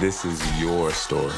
This is your story.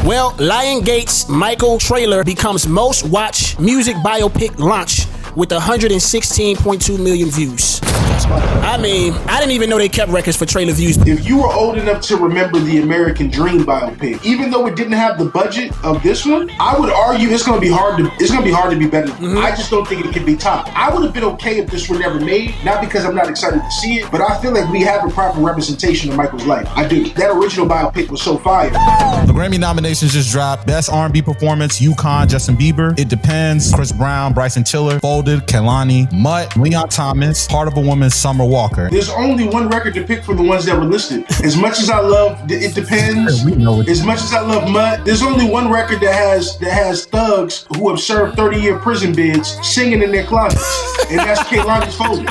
Well, Lionsgate's Michael trailer becomes most watched music biopic launch with 116.2 million views. I mean, I didn't even know they kept records for trailer views. If you were old enough to remember the American Dream biopic, even though it didn't have the budget of this one, I would argue it's gonna be hard to be better. I just don't think it can be topped. I would have been okay if this were never made, not because I'm not excited to see it, but I feel like we have a proper representation of Michael's life. I do. That original biopic was so fire. The Grammy nominations just dropped. Best R&B performance, UConn, Justin Bieber. It Depends, Chris Brown, Bryson Tiller, Folded, Kehlani, Mutt, Leon Thomas, Heart of a Woman, Summer Walker. There's only one record to pick from the ones that were listed. As much as I love It Depends, as much as I love Mutt, there's only one record that has thugs who have served 30-year prison bids singing in their closets, and that's Kehlani's Folded.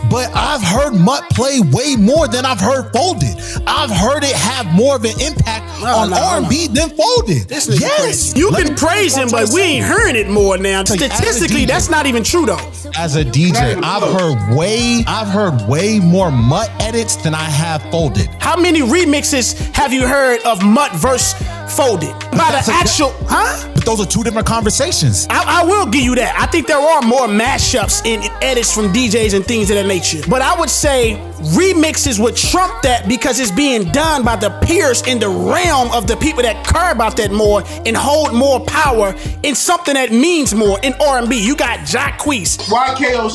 But I've heard Mutt play way more than I've heard Folded. I've heard it have more of an impact on R&B than Folded. Yes. You can praise him, but we ain't hearing it more now. Statistically, that's not even true though. As a DJ, I've heard way more Mutt edits than I have Folded. How many remixes have you heard of Mutt verse Folded? By the actual, But those are two different conversations. I will give you that. I think there are more mashups and edits from DJs and things of that nature. But I would say remixes would trump that because it's being done by the peers in the realm of the people that care about that more and hold more power in something that means more in R&B. You got Jacquees, YK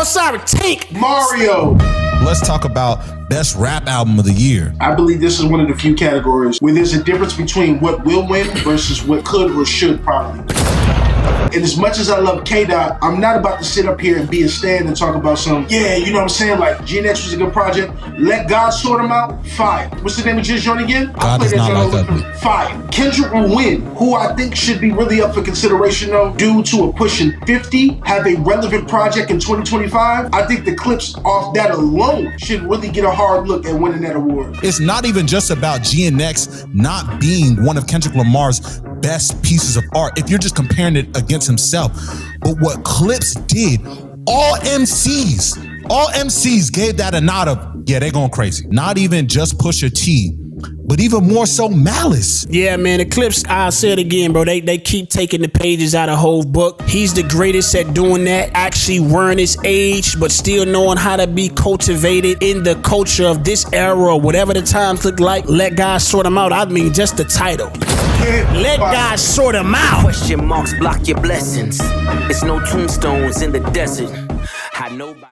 Osiris, Tank, Mario. Let's talk about best rap album of the year. I believe this is one of the few categories where there's a difference between what will win versus what could or should probably win. And as much as I love K-Dot, I'm not about to sit up here and be a stand and talk about you know what I'm saying? Like, GNX was a good project. Let God Sort Him Out, fire. What's the name of his joint again? God Does Not Like Ugly. Fire. Kendrick will win, who I think should be really up for consideration though, due to a pushing 50, have a relevant project in 2025. I think the clips off that alone should really get a hard look at winning that award. It's not even just about GNX not being one of Kendrick Lamar's best pieces of art if you're just comparing it against himself. But what Clips did, all MCs gave that a nod of, yeah, they going crazy. Not even just Pusha T, but even more so Malice. Yeah, man, the Clips, I'll say it again, bro. They keep taking the pages out of Hove book. He's the greatest at doing that, actually wearing his age, but still knowing how to be cultivated in the culture of this era or whatever the times look like. Let God Sort Him Out. I mean, just the title. Let God sort him out. Question marks block your blessings. It's no tombstones in the desert. I know.